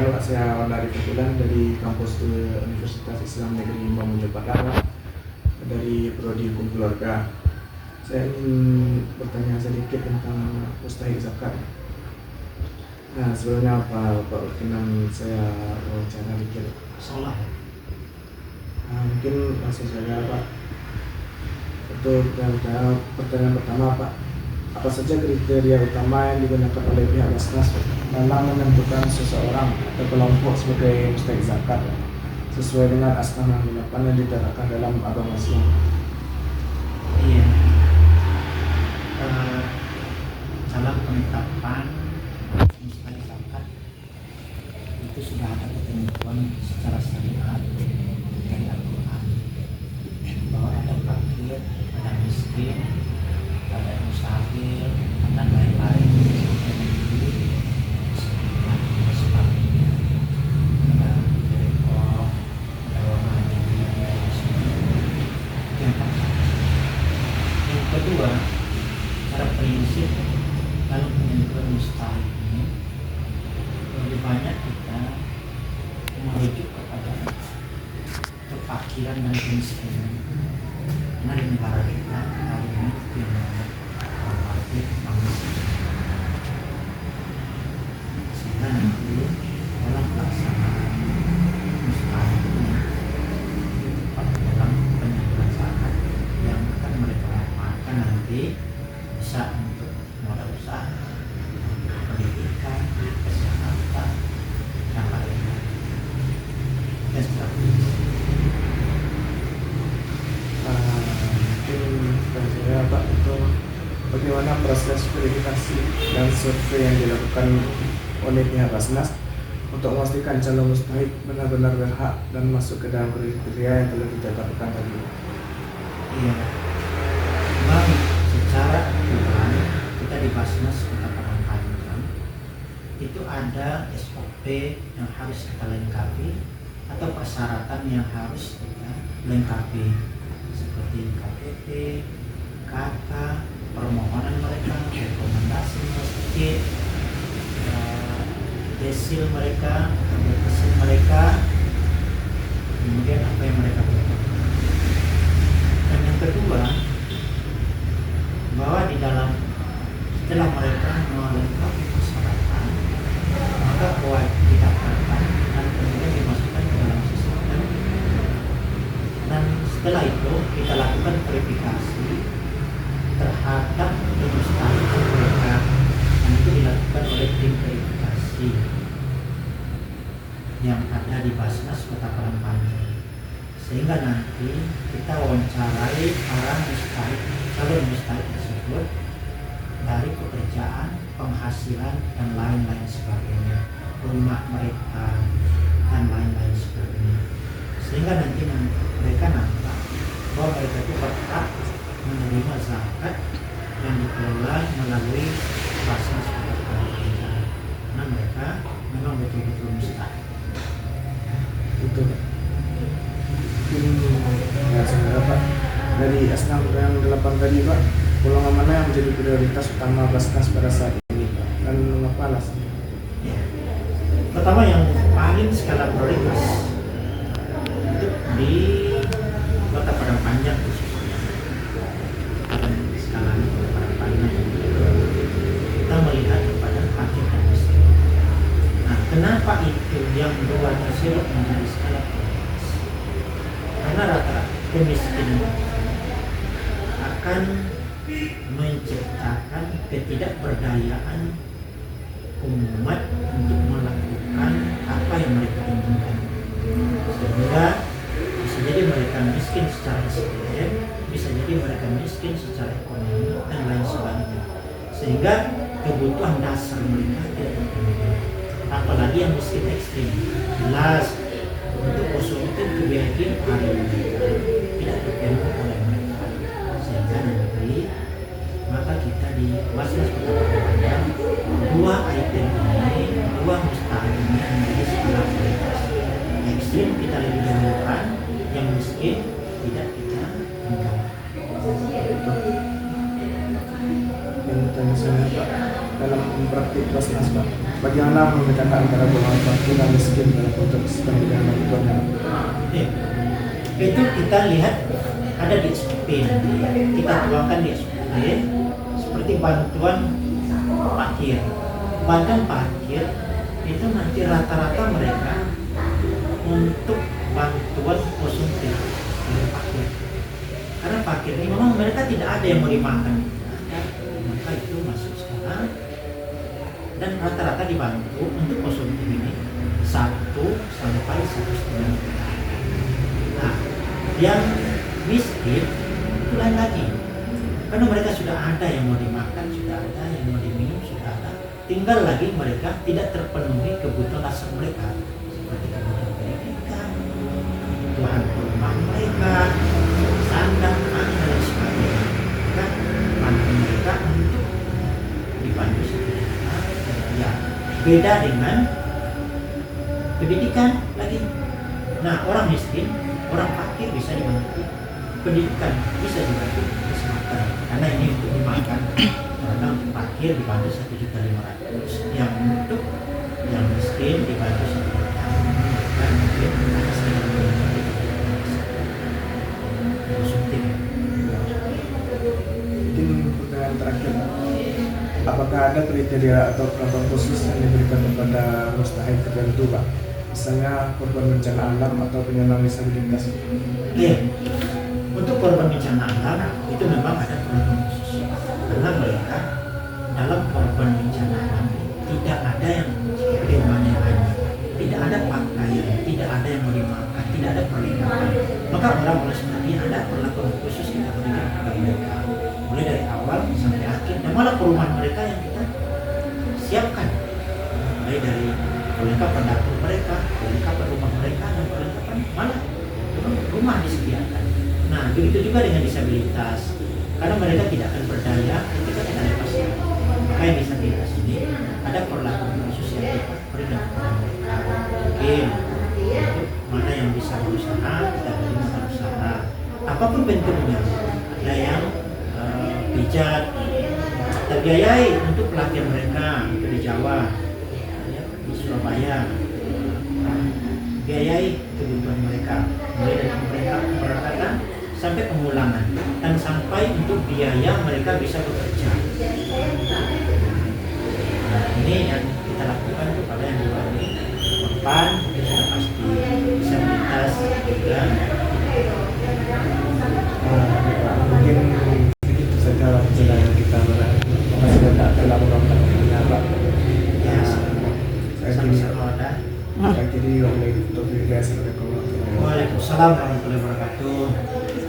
Perkenalkan Pak, saya Wandari Fatulan dari kampus Universitas Islam Negeri Mamuju Padang dari Prodi Hukum Keluarga. Saya ingin bertanya sedikit tentang mustahik zakat. Nah, sebelumnya Pak berkenan saya wawancara dikit. Salah. Mungkin langsung saja Pak. Untuk pertanyaan pertama Pak, apa saja kriteria utama yang digunakan oleh pihak Basnas dalam menentukan seseorang atau kelompok sebagai mustahik zakat sesuai dengan Asnaf 68 yang ditetapkan dalam agama Islam? Iya. Dalam penetapan mustahik zakat itu sudah ada ketentuan secara syariat dari Al-Quran bahwa ada fakir, ada miskin, ada musafir, dan lain-lain. Yang kedua, cara prinsip dalam penentuan mustahik ini lebih banyak kita merujuk kepada kefakiran dan kemiskinan. Karena di negara kita hari ini yang orang fakir, orang miskin. Sehingga nanti dalam pelaksanaan mustahik ini dalam penentuan zakat yang akan mereka dapatkan nanti bisa untuk modal usaha, pendidikan, kesehatan, dan lain-lain. Dan strategi. Mungkin saya Pak, itu bagaimana proses verifikasi dan survei yang dilakukan oleh pihak Basnas untuk memastikan calon mustahik benar-benar berhak dan masuk ke dalam kriteria yang telah ditetapkan tadi? Iya, memang secara aturan kita di Basnas Kota Padang Panjang itu ada SOP yang harus kita lengkapi atau persyaratan yang harus kita lengkapi seperti KTP, KK, permohonan mereka, rekomendasi masjid, desil mereka, desil mereka, kemudian apa yang mereka butuhkan. Dan yang kedua, bahwa di dalam setelah mereka melengkapi persyaratan, maka wajib didaftarkan dan kemudian dimasukkan ke dalam sistem. Dan setelah itu kita lakukan verifikasi terhadap kemustahikan mereka, dan itu dilakukan oleh tim verifikasi yang ada di Basnas Kota Padang Panjang. Sehingga nanti kita wawancarai para mustahik, calon mustahik tersebut dari pekerjaan, penghasilan, dan lain-lain sebagainya, rumah mereka, dan lain-lain sebagainya. Sehingga nanti mereka nampak bahwa mereka itu berhak menerima zakat yang dikelola melalui Basnas Kota Padang Panjang, karena mereka memang betul-betul mustahik. Itu ya sebenarnya Pak, dari Asnaf yang 8 tadi Pak, golongan mana yang menjadi prioritas utama Basnas pada saat ini Pak, dan mengapa alasannya? Ya. Pertama yang paling skala prioritas untuk di Kota Padang Panjang khususnya, dan skala Kota Padang Panjang kita melihat kepada fakir dan miskin. Nah, kenapa itu yang dua tersebut menjadi skala prioritas? Karena rata-rata kemiskinan akan menciptakan ketidakberdayaan umat untuk melakukan apa yang mereka inginkan, sehingga bisa jadi mereka miskin secara SDM, bisa jadi mereka miskin secara ekonomi, dan lain sebagainya, sehingga kebutuhan dasar mereka tidak terpenuhi. Apalagi yang miskin ekstrim, jelas untuk konsumtif kebiayaan hari ini tidak terpenuhi oleh mereka, sehingga nanti maka kita di Basnas Kota Padang Panjang dua item ini, dua mustahik ini menjadi skala prioritas. Ekstrim kita lebih dahulukan, yang miskin tidak kita tinggalkan. Yang bertanya saya Pak, dalam praktik Basnas Pak, bagaimana membedakan antara golongan fakir dan miskin dalam konteks pendidikan bantuan? Itu kita lihat ada di SPP, kita tuangkan di SPP seperti bantuan parkir. Bantuan parkir itu nanti rata-rata mereka untuk bantuan konsumtif dari parkir. Karena parkir ini memang mereka tidak ada yang mau dimakan, maka itu masuk sekarang dan rata-rata dibantu untuk konsumtif ini 1 sampai 1,5 juta. Nah, yang miskin itu lain lagi, karena mereka sudah ada yang mau dimakan, sudah ada yang mau diminum, sudah ada, tinggal lagi mereka tidak terpenuhi kebutuhan dasar mereka seperti kebutuhan pendidikan, kebutuhan rumah mereka, sandang, air dan sebagainya. Kan bantu mereka untuk dibantu seperti ya, beda dengan pendidikan lagi. Nah, orang miskin, orang fakir bisa dibantu pendidikan, bisa dibantu kesehatan, karena ini untuk dimakan. Karena untuk fakir dibantu 1.500.000, yang untuk yang miskin dibantu 1 juta. Dan mungkin ada sekitar konsumtif. Mungkin pertanyaan terakhir, apakah ada kriteria atau perlakuan khusus yang diberikan kepada mustahil tertentu Pak? Misalnya korban bencana alam atau penyandang disabilitas? Iya, untuk korban bencana alam itu memang ada perlakuan khusus, karena mereka dalam korban bencana alam tidak ada yang seperti umpamanya lain, tidak ada pakaian, tidak ada yang mau dimakan, tidak ada perlindungan. Maka orang mulai sebenarnya ada perlakuan khusus kita berikan kepada mereka, mulai dari awal sampai akhir, dan malah perumahan mereka yang kita siapkan, mulai dari perlengkapan dapur mereka, perlengkapan rumah mereka, dan perlengkapan malah rumah disediakan. Nah, begitu juga dengan disabilitas, karena mereka tidak akan berdaya ketika tidak ada pasien. Maka yang disabilitas ini ada perlakuan khusus yang kita berikan kepada mereka. Mungkin mana yang bisa berusaha, kita beri masa usaha, apapun bentuknya. Ada yang pijat, kita biayai untuk pelatihan mereka itu di Jawa, di Surabaya, biayai kebutuhan mereka, mulai dari pemerintah keberangkatan sampai pemulangan, dan sampai untuk biaya mereka bisa bekerja. Nah, ini yang kita lakukan kepada yang dialami korban, sudah pasti disabilitas juga. Mungkin itu saja perjalanan kita. Terima kasih banyak telah meluangkan Pak. Ya, Saya sama-sama ada. kiri Assalamualaikum warahmatullahi wabarakatuh. Waalaikumsalam warahmatullahi wabarakatuh.